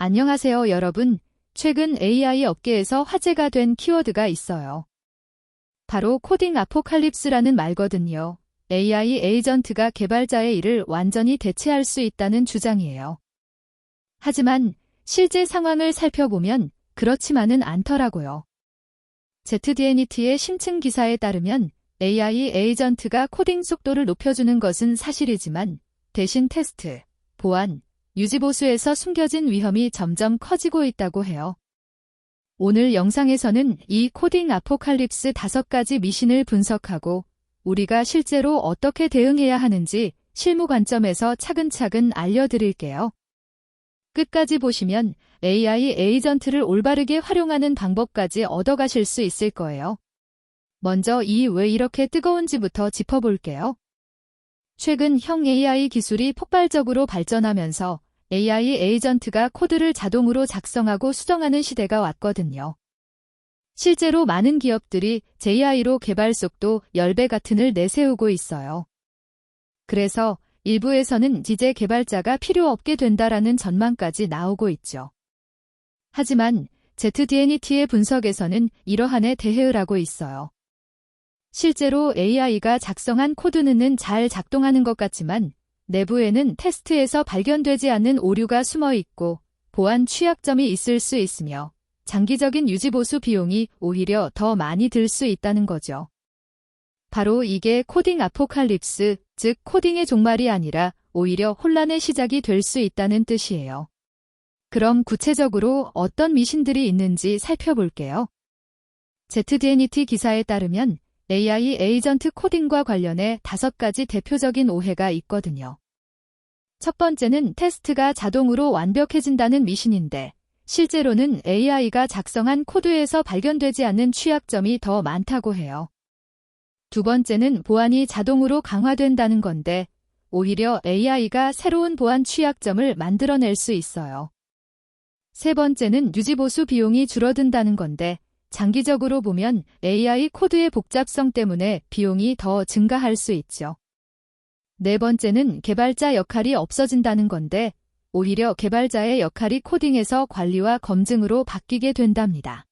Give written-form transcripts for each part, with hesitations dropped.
안녕하세요, 여러분. 최근 AI 업계에서 화제가 된 키워드가 있어요. 바로 코딩 아포칼립스라는 말거든요. AI 에이전트가 개발자의 일을 완전히 대체할 수 있다는 주장이에요. 하지만 실제 상황을 살펴보면 그렇지만은 않더라고요. ZDNET의 심층 기사에 따르면 AI 에이전트가 코딩 속도를 높여주는 것은 사실이지만 대신 테스트, 보안, 유지보수에서 숨겨진 위험이 점점 커지고 있다고 해요. 오늘 영상에서는 이 코딩 아포칼립스 5가지 미신을 분석하고 우리가 실제로 어떻게 대응해야 하는지 실무 관점에서 차근차근 알려드릴게요. 끝까지 보시면 AI 에이전트를 올바르게 활용하는 방법까지 얻어가실 수 있을 거예요. 먼저 이 왜 이렇게 뜨거운지부터 짚어볼게요. 최근 형 AI 기술이 폭발적으로 발전하면서 AI 에이전트가 코드를 자동으로 작성하고 수정하는 시대가 왔거든요. 실제로 많은 기업들이 JI로 개발 속도 10배 같은을 내세우고 있어요. 그래서 일부에서는 이제 개발자가 필요 없게 된다라는 전망까지 나오고 있죠. 하지만 ZDNET의 분석에서는 이러한에 대해을 하고 있어요. 실제로 AI가 작성한 코드는 잘 작동하는 것 같지만 내부에는 테스트에서 발견되지 않는 오류가 숨어 있고 보안 취약점이 있을 수 있으며 장기적인 유지보수 비용이 오히려 더 많이 들 수 있다는 거죠. 바로 이게 코딩 아포칼립스, 즉 코딩의 종말이 아니라 오히려 혼란의 시작이 될 수 있다는 뜻이에요. 그럼 구체적으로 어떤 미신들이 있는지 살펴볼게요. ZDNET 기사에 따르면 AI 에이전트 코딩과 관련해 5가지 대표적인 오해가 있거든요. 첫 번째는 테스트가 자동으로 완벽해진다는 미신인데 실제로는 AI가 작성한 코드에서 발견되지 않는 취약점이 더 많다고 해요. 두 번째는 보안이 자동으로 강화된다는 건데 오히려 AI가 새로운 보안 취약점을 만들어낼 수 있어요. 세 번째는 유지보수 비용이 줄어든다는 건데 장기적으로 보면 AI 코드의 복잡성 때문에 비용이 더 증가할 수 있죠. 네 번째는 개발자 역할이 없어진다는 건데 오히려 개발자의 역할이 코딩에서 관리와 검증으로 바뀌게 된답니다.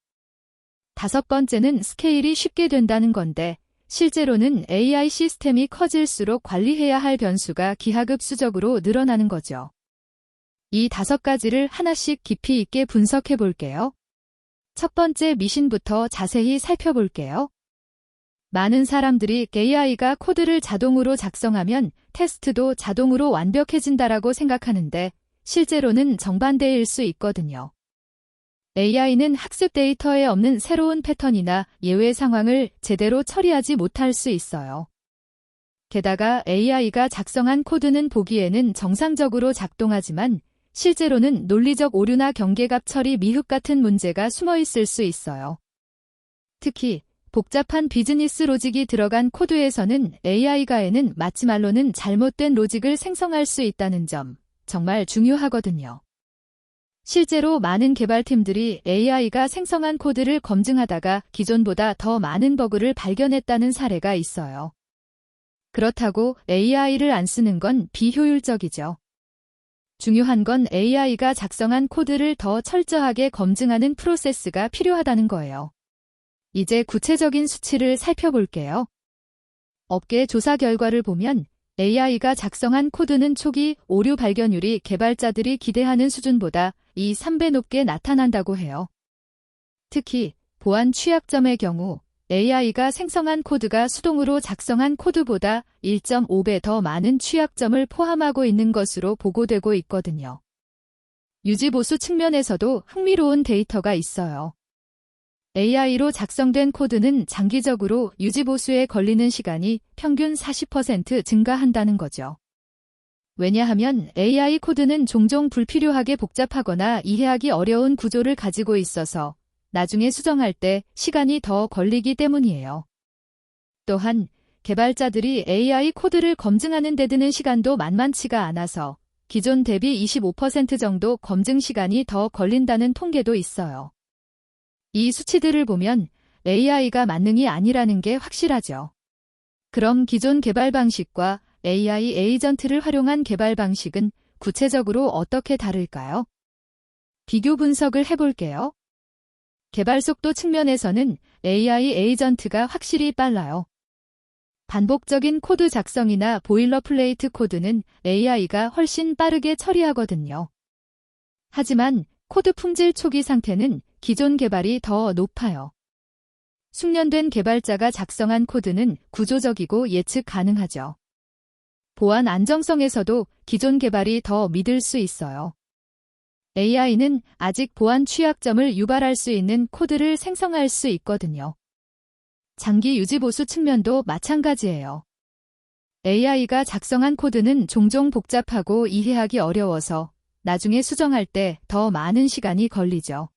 다섯 번째는 스케일이 쉽게 된다는 건데 실제로는 AI 시스템이 커질수록 관리해야 할 변수가 기하급수적으로 늘어나는 거죠. 이 5가지를 하나씩 깊이 있게 분석해 볼게요. 첫 번째 미신부터 자세히 살펴볼게요. 많은 사람들이 AI가 코드를 자동으로 작성하면 테스트도 자동으로 완벽해진다라고 생각하는데 실제로는 정반대일 수 있거든요. AI는 학습 데이터에 없는 새로운 패턴이나 예외 상황을 제대로 처리하지 못할 수 있어요. 게다가 AI가 작성한 코드는 보기에는 정상적으로 작동하지만 실제로는 논리적 오류나 경계값 처리 미흡 같은 문제가 숨어 있을 수 있어요. 특히 복잡한 비즈니스 로직이 들어간 코드에서는 AI가에는 마치 말로는 잘못된 로직을 생성할 수 있다는 점 정말 중요하거든요. 실제로 많은 개발팀들이 AI가 생성한 코드를 검증하다가 기존보다 더 많은 버그를 발견했다는 사례가 있어요. 그렇다고 AI를 안 쓰는 건 비효율적이죠. 중요한 건 AI가 작성한 코드를 더 철저하게 검증하는 프로세스가 필요하다는 거예요. 이제 구체적인 수치를 살펴볼게요. 업계 조사 결과를 보면 AI가 작성한 코드는 초기 오류 발견율이 개발자들이 기대하는 수준보다 2~3배 높게 나타난다고 해요. 특히 보안 취약점의 경우 AI가 생성한 코드가 수동으로 작성한 코드보다 1.5배 더 많은 취약점을 포함하고 있는 것으로 보고되고 있거든요. 유지보수 측면에서도 흥미로운 데이터가 있어요. AI로 작성된 코드는 장기적으로 유지보수에 걸리는 시간이 평균 40% 증가한다는 거죠. 왜냐하면 AI 코드는 종종 불필요하게 복잡하거나 이해하기 어려운 구조를 가지고 있어서 나중에 수정할 때 시간이 더 걸리기 때문이에요. 또한 개발자들이 AI 코드를 검증하는 데 드는 시간도 만만치가 않아서 기존 대비 25% 정도 검증 시간이 더 걸린다는 통계도 있어요. 이 수치들을 보면 AI가 만능이 아니라는 게 확실하죠. 그럼 기존 개발 방식과 AI 에이전트를 활용한 개발 방식은 구체적으로 어떻게 다를까요? 비교 분석을 해볼게요. 개발 속도 측면에서는 AI 에이전트가 확실히 빨라요. 반복적인 코드 작성이나 보일러플레이트 코드는 AI가 훨씬 빠르게 처리하거든요. 하지만 코드 품질 초기 상태는 기존 개발이 더 높아요. 숙련된 개발자가 작성한 코드는 구조적이고 예측 가능하죠. 보안 안정성에서도 기존 개발이 더 믿을 수 있어요. AI는 아직 보안 취약점을 유발할 수 있는 코드를 생성할 수 있거든요. 장기 유지 보수 측면도 마찬가지예요. AI가 작성한 코드는 종종 복잡하고 이해하기 어려워서 나중에 수정할 때 더 많은 시간이 걸리죠.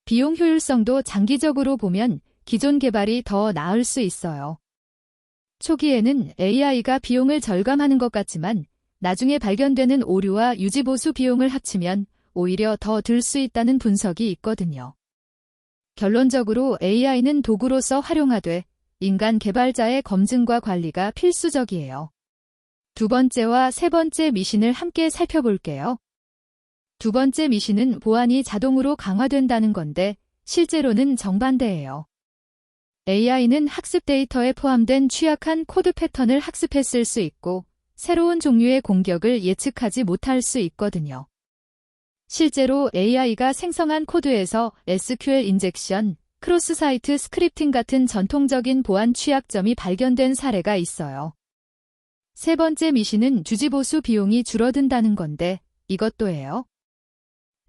비용 효율성도 장기적으로 보면 기존 개발이 더 나을 수 있어요. 초기에는 AI가 비용을 절감하는 것 같지만 나중에 발견되는 오류와 유지보수 비용을 합치면 오히려 더 들 수 있다는 분석이 있거든요. 결론적으로 AI는 도구로서 활용하되 인간 개발자의 검증과 관리가 필수적이에요. 두 번째와 세 번째 미신을 함께 살펴볼게요. 두 번째 미신은 보안이 자동으로 강화된다는 건데 실제로는 정반대예요. AI는 학습 데이터에 포함된 취약한 코드 패턴을 학습했을 수 있고 새로운 종류의 공격을 예측하지 못할 수 있거든요. 실제로 AI가 생성한 코드에서 SQL 인젝션, 크로스 사이트 스크립팅 같은 전통적인 보안 취약점이 발견된 사례가 있어요. 세 번째 미신은 주지보수 비용이 줄어든다는 건데 이것도예요.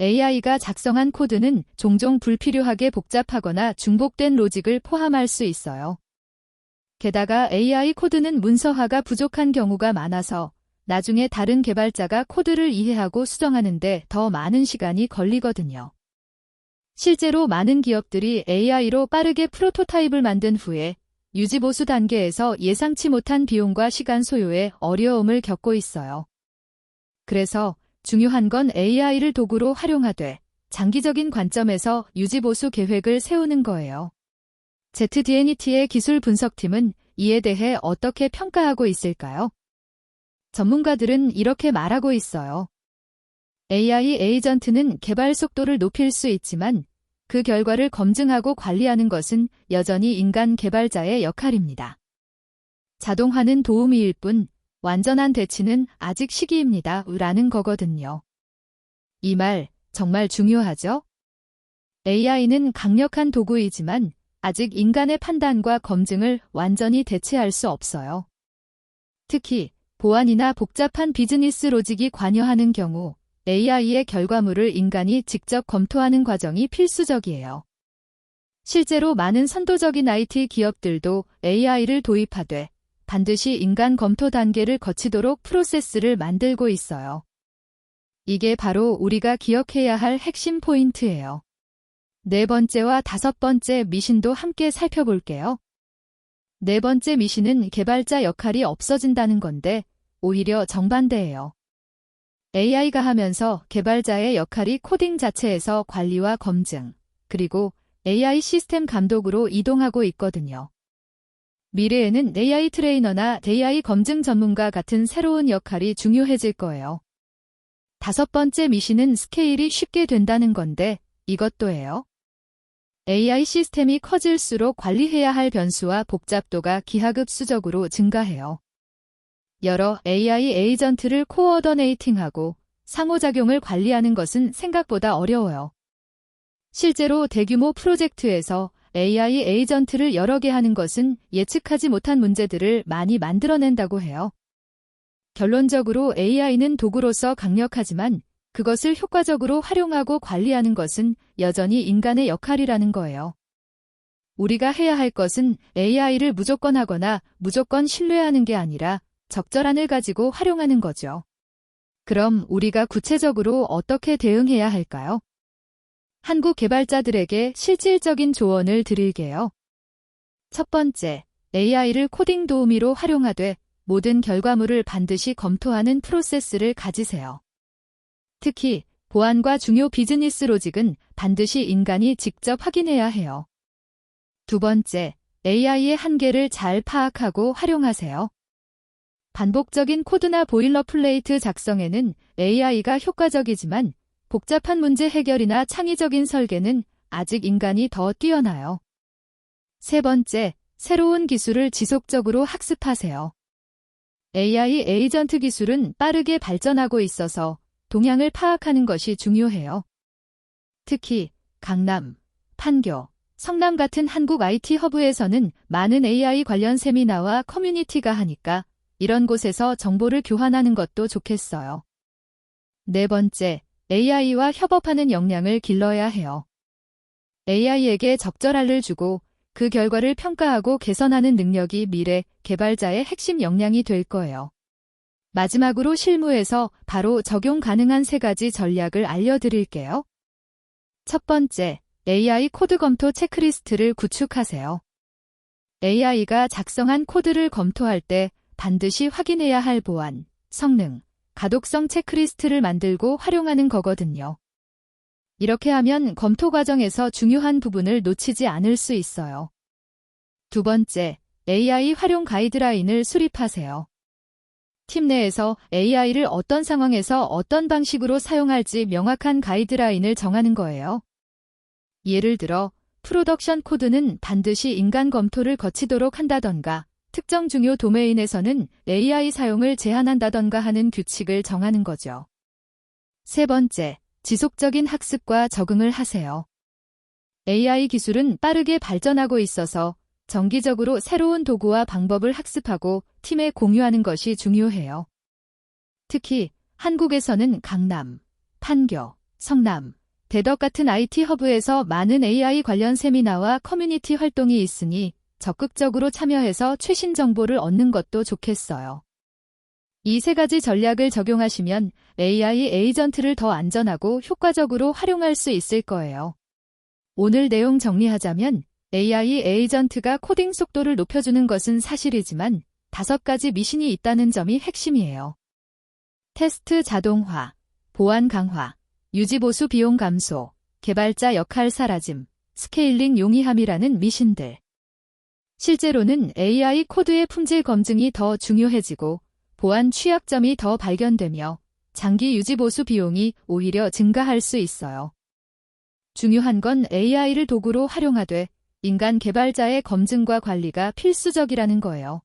AI가 작성한 코드는 종종 불필요하게 복잡하거나 중복된 로직을 포함할 수 있어요. 게다가 AI 코드는 문서화가 부족한 경우가 많아서 나중에 다른 개발자가 코드를 이해하고 수정하는데 더 많은 시간이 걸리거든요. 실제로 많은 기업들이 AI로 빠르게 프로토타입을 만든 후에 유지보수 단계에서 예상치 못한 비용과 시간 소요에 어려움을 겪고 있어요. 그래서 중요한 건 AI를 도구로 활용하되 장기적인 관점에서 유지보수 계획을 세우는 거예요. ZDNET의 기술 분석팀은 이에 대해 어떻게 평가하고 있을까요? 전문가들은 이렇게 말하고 있어요. AI 에이전트는 개발 속도를 높일 수 있지만 그 결과를 검증하고 관리하는 것은 여전히 인간 개발자의 역할입니다. 자동화는 도우미일 뿐 완전한 대치는 아직 시기입니다. 라는 거거든요. 이 말 정말 중요하죠? AI는 강력한 도구이지만 아직 인간의 판단과 검증을 완전히 대체할 수 없어요. 특히 보안이나 복잡한 비즈니스 로직이 관여하는 경우 AI의 결과물을 인간이 직접 검토하는 과정이 필수적이에요. 실제로 많은 선도적인 IT 기업들도 AI를 도입하되 반드시 인간 검토 단계를 거치도록 프로세스를 만들고 있어요. 이게 바로 우리가 기억해야 할 핵심 포인트예요. 네 번째와 다섯 번째 미신도 함께 살펴볼게요. 네 번째 미신은 개발자 역할이 없어진다는 건데 오히려 정반대예요. AI가 하면서 개발자의 역할이 코딩 자체에서 관리와 검증, 그리고 AI 시스템 감독으로 이동하고 있거든요. 미래에는 AI 트레이너나 AI 검증 전문가 같은 새로운 역할이 중요해질 거예요. 다섯 번째 미신은 스케일이 쉽게 된다는 건데 이것도예요. AI 시스템이 커질수록 관리해야 할 변수와 복잡도가 기하급수적으로 증가해요. 여러 AI 에이전트를 코어더네이팅하고 상호작용을 관리하는 것은 생각보다 어려워요. 실제로 대규모 프로젝트에서 AI 에이전트를 여러 개 하는 것은 예측하지 못한 문제들을 많이 만들어낸다고 해요. 결론적으로 AI는 도구로서 강력하지만 그것을 효과적으로 활용하고 관리하는 것은 여전히 인간의 역할이라는 거예요. 우리가 해야 할 것은 AI를 무조건 하거나 무조건 신뢰하는 게 아니라 적절한을 가지고 활용하는 거죠. 그럼 우리가 구체적으로 어떻게 대응해야 할까요? 한국 개발자들에게 실질적인 조언을 드릴게요. 첫 번째, AI를 코딩 도우미로 활용하되 모든 결과물을 반드시 검토하는 프로세스를 가지세요. 특히 보안과 중요 비즈니스 로직은 반드시 인간이 직접 확인해야 해요. 두 번째, AI의 한계를 잘 파악하고 활용하세요. 반복적인 코드나 보일러플레이트 작성에는 AI가 효과적이지만 복잡한 문제 해결이나 창의적인 설계는 아직 인간이 더 뛰어나요. 세 번째, 새로운 기술을 지속적으로 학습하세요. AI 에이전트 기술은 빠르게 발전하고 있어서 동향을 파악하는 것이 중요해요. 특히 강남, 판교, 성남 같은 한국 IT 허브에서는 많은 AI 관련 세미나와 커뮤니티가 하니까 이런 곳에서 정보를 교환하는 것도 좋겠어요. 네 번째, AI와 협업하는 역량을 길러야 해요. AI에게 적절한를 주고 그 결과를 평가하고 개선하는 능력이 미래 개발자의 핵심 역량이 될 거예요. 마지막으로 실무에서 바로 적용 가능한 3가지 전략을 알려드릴게요. 첫 번째, AI 코드 검토 체크리스트를 구축하세요. AI가 작성한 코드를 검토할 때 반드시 확인해야 할 보안, 성능, 가독성 체크리스트를 만들고 활용하는 거거든요. 이렇게 하면 검토 과정에서 중요한 부분을 놓치지 않을 수 있어요. 두 번째, AI 활용 가이드라인을 수립하세요. 팀 내에서 AI를 어떤 상황에서 어떤 방식으로 사용할지 명확한 가이드라인을 정하는 거예요. 예를 들어, 프로덕션 코드는 반드시 인간 검토를 거치도록 한다던가, 특정 중요 도메인에서는 AI 사용을 제한한다던가 하는 규칙을 정하는 거죠. 세 번째, 지속적인 학습과 적응을 하세요. AI 기술은 빠르게 발전하고 있어서 정기적으로 새로운 도구와 방법을 학습하고 팀에 공유하는 것이 중요해요. 특히 한국에서는 강남, 판교, 성남, 대덕 같은 IT 허브에서 많은 AI 관련 세미나와 커뮤니티 활동이 있으니 적극적으로 참여해서 최신 정보를 얻는 것도 좋겠어요. 이 3가지 전략을 적용하시면 AI 에이전트를 더 안전하고 효과적으로 활용할 수 있을 거예요. 오늘 내용 정리하자면 AI 에이전트가 코딩 속도를 높여주는 것은 사실이지만 5가지 미신이 있다는 점이 핵심이에요. 테스트 자동화, 보안 강화, 유지보수 비용 감소, 개발자 역할 사라짐, 스케일링 용이함이라는 미신들. 실제로는 AI 코드의 품질 검증이 더 중요해지고 보안 취약점이 더 발견되며 장기 유지보수 비용이 오히려 증가할 수 있어요. 중요한 건 AI를 도구로 활용하되 인간 개발자의 검증과 관리가 필수적이라는 거예요.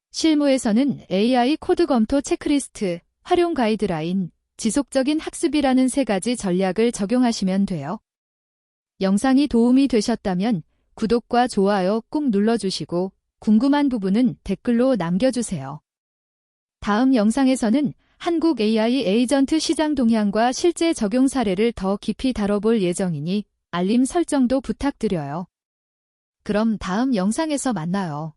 실무에서는 AI 코드 검토 체크리스트, 활용 가이드라인, 지속적인 학습이라는 3가지 전략을 적용하시면 돼요. 영상이 도움이 되셨다면 구독과 좋아요 꾹 눌러주시고 궁금한 부분은 댓글로 남겨주세요. 다음 영상에서는 한국 AI 에이전트 시장 동향과 실제 적용 사례를 더 깊이 다뤄볼 예정이니 알림 설정도 부탁드려요. 그럼 다음 영상에서 만나요.